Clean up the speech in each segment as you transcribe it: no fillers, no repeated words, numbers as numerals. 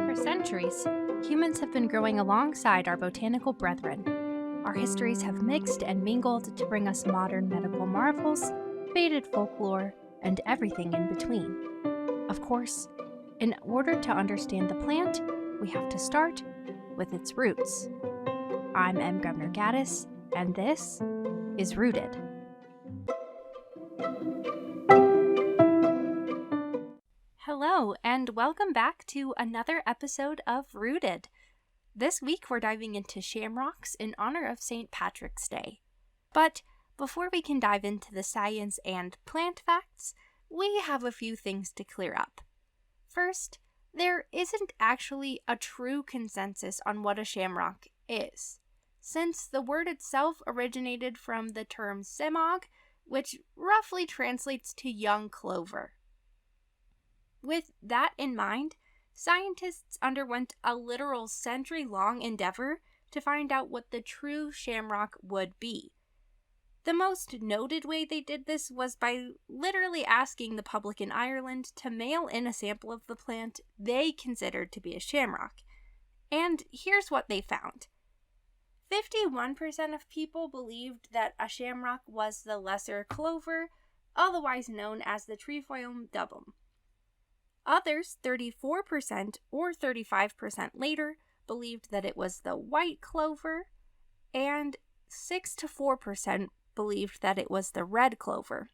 For centuries, humans have been growing alongside our botanical brethren. Our histories have mixed and mingled to bring us modern medical marvels, faded folklore, and everything in between. Of course, in order to understand the plant, we have to start with its roots. I'm M. Governor Gaddis, and this is Rooted. Hello, and welcome back to another episode of Rooted. This week we're diving into Shamrocks in honor of St. Patrick's Day. But before we can dive into the science and plant facts, we have a few things to clear up. First, there isn't actually a true consensus on what a shamrock is, since the word itself originated from the term semog, which roughly translates to young clover. With that in mind, scientists underwent a literal century-long endeavor to find out what the true shamrock would be. The most noted way they did this was by literally asking the public in Ireland to mail in a sample of the plant they considered to be a shamrock. And here's what they found. 51% of people believed that a shamrock was the lesser clover, otherwise known as the Trefoilum dubum. Others, 34% or 35% later, believed that it was the white clover, and 6 to 4% believed that it was the red clover.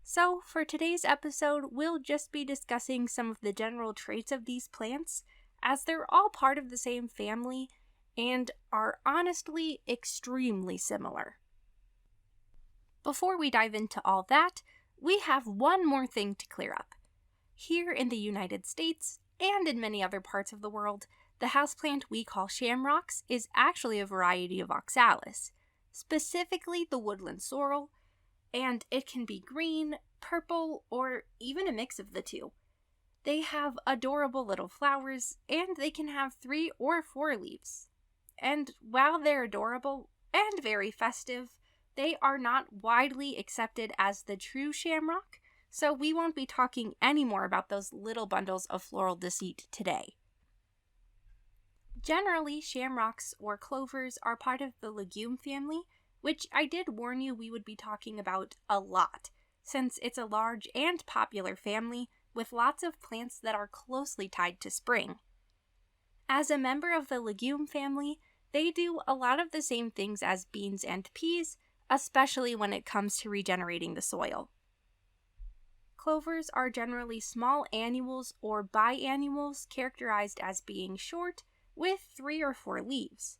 So, for today's episode, we'll just be discussing some of the general traits of these plants, as they're all part of the same family and are honestly extremely similar. Before we dive into all that, we have one more thing to clear up. Here in the United States, and in many other parts of the world, the houseplant we call shamrocks is actually a variety of oxalis, specifically the woodland sorrel, and it can be green, purple, or even a mix of the two. They have adorable little flowers, and they can have 3 or 4 leaves. And while they're adorable and very festive, they are not widely accepted as the true shamrock, so we won't be talking any more about those little bundles of floral deceit today. Generally, shamrocks or clovers are part of the legume family, which I did warn you we would be talking about a lot, since it's a large and popular family with lots of plants that are closely tied to spring. As a member of the legume family, they do a lot of the same things as beans and peas, especially when it comes to regenerating the soil. Clovers are generally small annuals or biannuals characterized as being short with 3 or 4 leaves.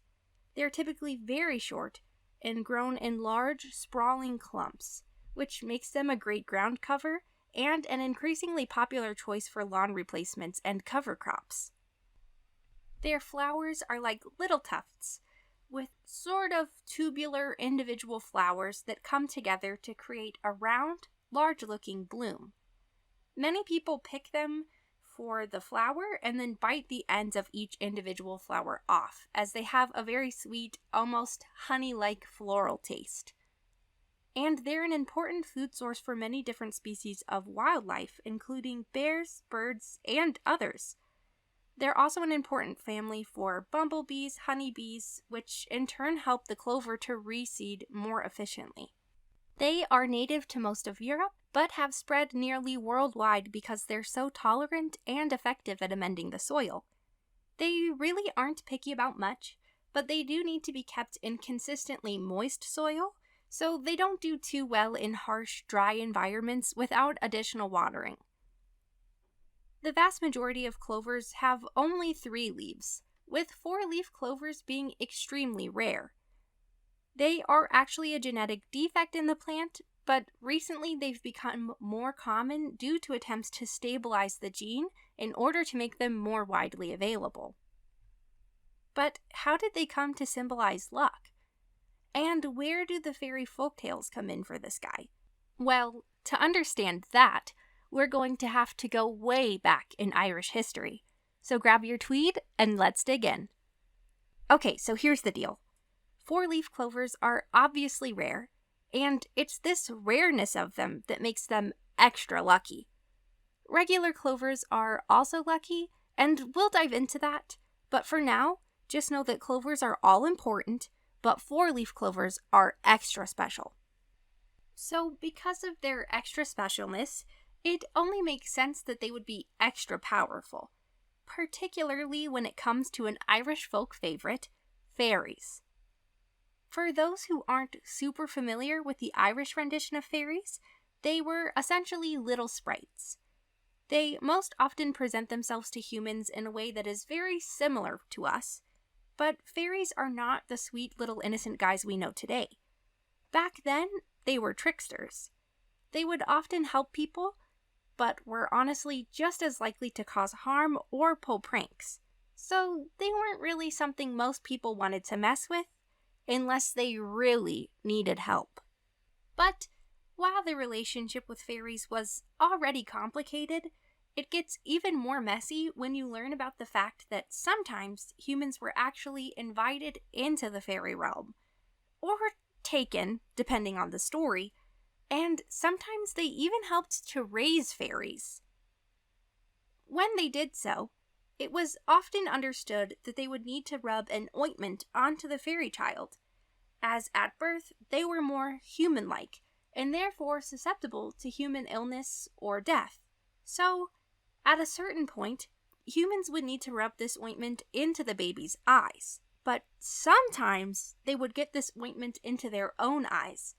They're typically very short and grown in large, sprawling clumps, which makes them a great ground cover and an increasingly popular choice for lawn replacements and cover crops. Their flowers are like little tufts, with sort of tubular individual flowers that come together to create a round, large-looking bloom. Many people pick them for the flower and then bite the ends of each individual flower off, as they have a very sweet, almost honey-like floral taste. And they're an important food source for many different species of wildlife, including bears, birds, and others. They're also an important family for bumblebees, honeybees, which in turn help the clover to reseed more efficiently. They are native to most of Europe, but have spread nearly worldwide because they're so tolerant and effective at amending the soil. They really aren't picky about much, but they do need to be kept in consistently moist soil, so they don't do too well in harsh, dry environments without additional watering. The vast majority of clovers have only 3 leaves, with 4-leaf clovers being extremely rare. They are actually a genetic defect in the plant, but recently they've become more common due to attempts to stabilize the gene in order to make them more widely available. But how did they come to symbolize luck? And where do the fairy folktales come in for this guy? Well, to understand that, we're going to have to go way back in Irish history. So grab your tweed and let's dig in. Okay, so here's the deal. 4-leaf clovers are obviously rare, and it's this rareness of them that makes them extra lucky. Regular clovers are also lucky, and we'll dive into that, but for now, just know that clovers are all important, but four-leaf clovers are extra special. So, because of their extra specialness, it only makes sense that they would be extra powerful, particularly when it comes to an Irish folk favorite, fairies. For those who aren't super familiar with the Irish rendition of fairies, they were essentially little sprites. They most often present themselves to humans in a way that is very similar to us, but fairies are not the sweet little innocent guys we know today. Back then, they were tricksters. They would often help people, but were honestly just as likely to cause harm or pull pranks. So they weren't really something most people wanted to mess with, unless they really needed help. But while the relationship with fairies was already complicated, it gets even more messy when you learn about the fact that sometimes humans were actually invited into the fairy realm, or taken, depending on the story, and sometimes they even helped to raise fairies. When they did so, it was often understood that they would need to rub an ointment onto the fairy child, as at birth they were more human-like, and therefore susceptible to human illness or death. So, at a certain point, humans would need to rub this ointment into the baby's eyes. But sometimes they would get this ointment into their own eyes,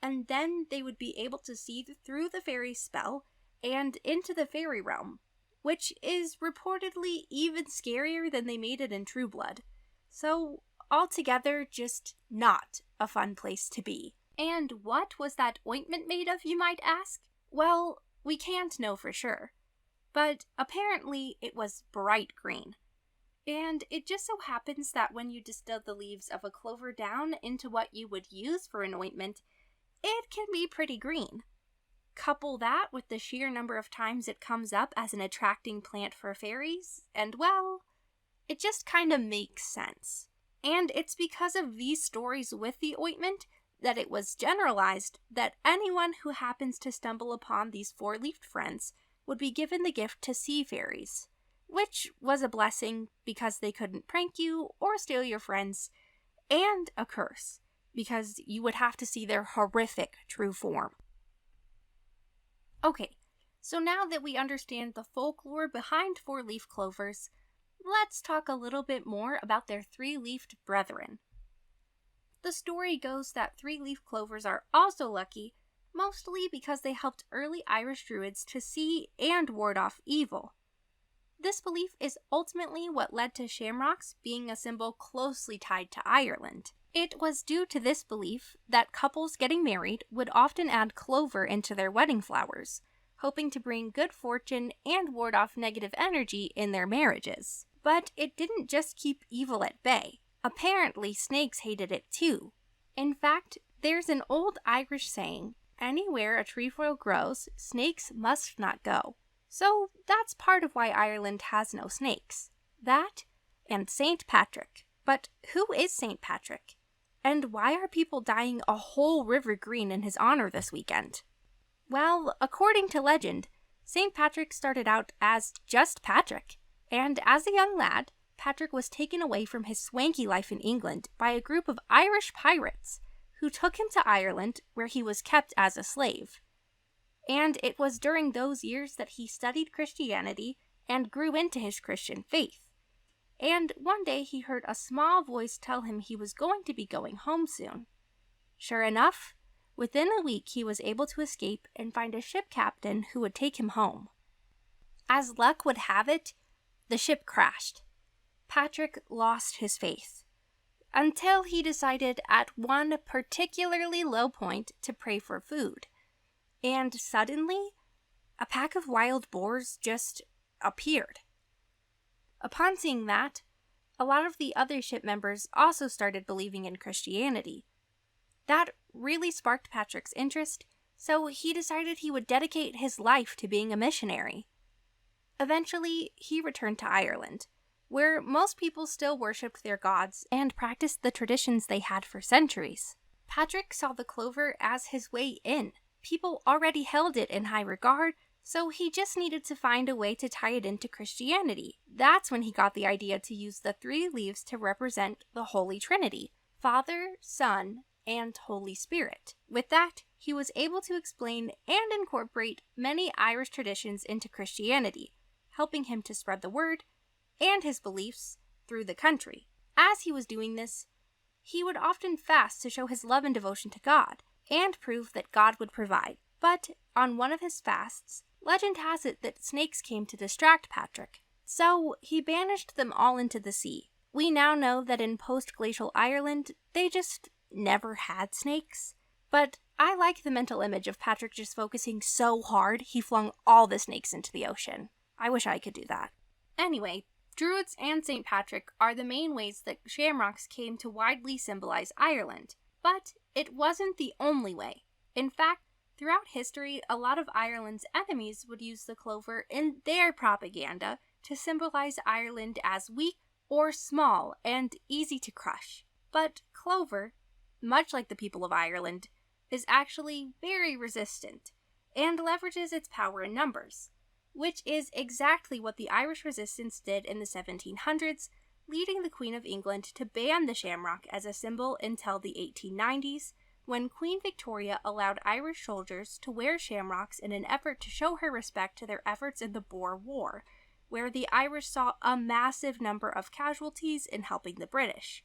and then they would be able to see through the fairy spell and into the fairy realm, which is reportedly even scarier than they made it in True Blood. So, altogether, just not a fun place to be. And what was that ointment made of, you might ask? Well, we can't know for sure, but apparently it was bright green. And it just so happens that when you distill the leaves of a clover down into what you would use for an ointment, it can be pretty green. Couple that with the sheer number of times it comes up as an attracting plant for fairies, and well, it just kind of makes sense. And it's because of these stories with the ointment that it was generalized that anyone who happens to stumble upon these four-leafed friends would be given the gift to see fairies, which was a blessing because they couldn't prank you or steal your friends, and a curse because you would have to see their horrific true form. Okay, so now that we understand the folklore behind four-leaf clovers, let's talk a little bit more about their three-leafed brethren. The story goes that three-leaf clovers are also lucky, mostly because they helped early Irish druids to see and ward off evil. This belief is ultimately what led to shamrocks being a symbol closely tied to Ireland. It was due to this belief that couples getting married would often add clover into their wedding flowers, hoping to bring good fortune and ward off negative energy in their marriages. But it didn't just keep evil at bay. Apparently, snakes hated it too. In fact, there's an old Irish saying, "Anywhere a trefoil grows, snakes must not go." So that's part of why Ireland has no snakes. That and St. Patrick. But who is St. Patrick? And why are people dyeing a whole river green in his honor this weekend? Well, according to legend, St. Patrick started out as just Patrick, and as a young lad, Patrick was taken away from his swanky life in England by a group of Irish pirates who took him to Ireland, where he was kept as a slave. And it was during those years that he studied Christianity and grew into his Christian faith. And one day he heard a small voice tell him he was going to be going home soon. Sure enough, within a week he was able to escape and find a ship captain who would take him home. As luck would have it, the ship crashed. Patrick lost his faith, until he decided at one particularly low point to pray for food. And suddenly, a pack of wild boars just appeared. Upon seeing that, a lot of the other ship members also started believing in Christianity. That really sparked Patrick's interest, so he decided he would dedicate his life to being a missionary. Eventually, he returned to Ireland, where most people still worshipped their gods and practiced the traditions they had for centuries. Patrick saw the clover as his way in. People already held it in high regard, so he just needed to find a way to tie it into Christianity. That's when he got the idea to use the 3 leaves to represent the Holy Trinity: Father, Son, and Holy Spirit. With that, he was able to explain and incorporate many Irish traditions into Christianity, helping him to spread the word and his beliefs through the country. As he was doing this, he would often fast to show his love and devotion to God, and prove that God would provide. But on one of his fasts, legend has it that snakes came to distract Patrick, so he banished them all into the sea. We now know that in post-glacial Ireland, they just never had snakes. But I like the mental image of Patrick just focusing so hard he flung all the snakes into the ocean. I wish I could do that. Anyway, Druids and St. Patrick are the main ways that shamrocks came to widely symbolize Ireland. But it wasn't the only way. In fact, throughout history, a lot of Ireland's enemies would use the clover in their propaganda to symbolize Ireland as weak or small and easy to crush. But clover, much like the people of Ireland, is actually very resistant and leverages its power in numbers, which is exactly what the Irish resistance did in the 1700s, leading the Queen of England to ban the shamrock as a symbol until the 1890s, when Queen Victoria allowed Irish soldiers to wear shamrocks in an effort to show her respect to their efforts in the Boer War, where the Irish saw a massive number of casualties in helping the British.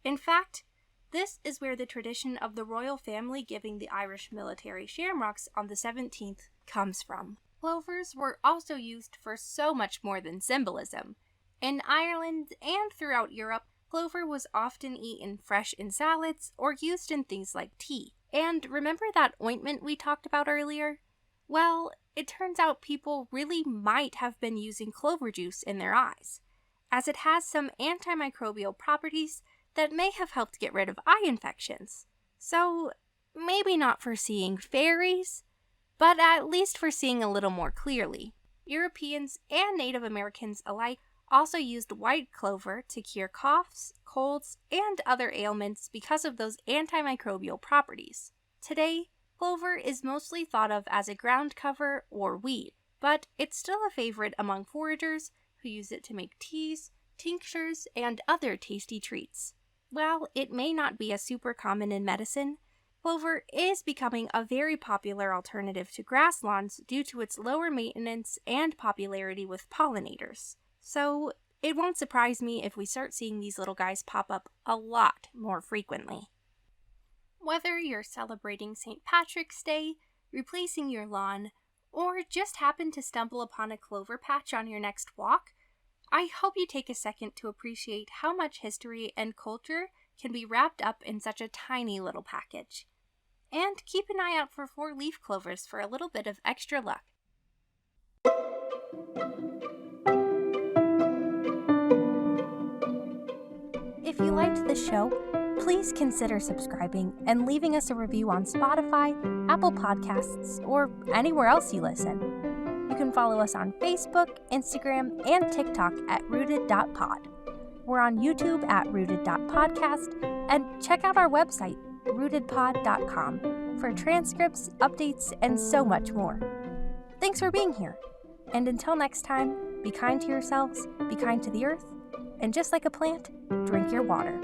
In fact, this is where the tradition of the royal family giving the Irish military shamrocks on the 17th comes from. Clovers were also used for so much more than symbolism. In Ireland and throughout Europe, clover was often eaten fresh in salads or used in things like tea. And remember that ointment we talked about earlier? Well, it turns out people really might have been using clover juice in their eyes, as it has some antimicrobial properties that may have helped get rid of eye infections. So, maybe not for seeing fairies, but at least for seeing a little more clearly. Europeans and Native Americans alike also used white clover to cure coughs, colds, and other ailments because of those antimicrobial properties. Today, clover is mostly thought of as a ground cover or weed, but it's still a favorite among foragers who use it to make teas, tinctures, and other tasty treats. While it may not be as super common in medicine, clover is becoming a very popular alternative to grass lawns due to its lower maintenance and popularity with pollinators. So, it won't surprise me if we start seeing these little guys pop up a lot more frequently. Whether you're celebrating St. Patrick's Day, replacing your lawn, or just happen to stumble upon a clover patch on your next walk, I hope you take a second to appreciate how much history and culture can be wrapped up in such a tiny little package. And keep an eye out for 4-leaf clovers for a little bit of extra luck. If you liked this show, please consider subscribing and leaving us a review on Spotify, Apple Podcasts, or anywhere else you listen. You can follow us on Facebook, Instagram, and TikTok at rooted.pod. We're on YouTube at rooted.podcast, and check out our website, rootedpod.com, for transcripts, updates, and so much more. Thanks for being here, and until next time, be kind to yourselves, be kind to the earth, and just like a plant, drink your water.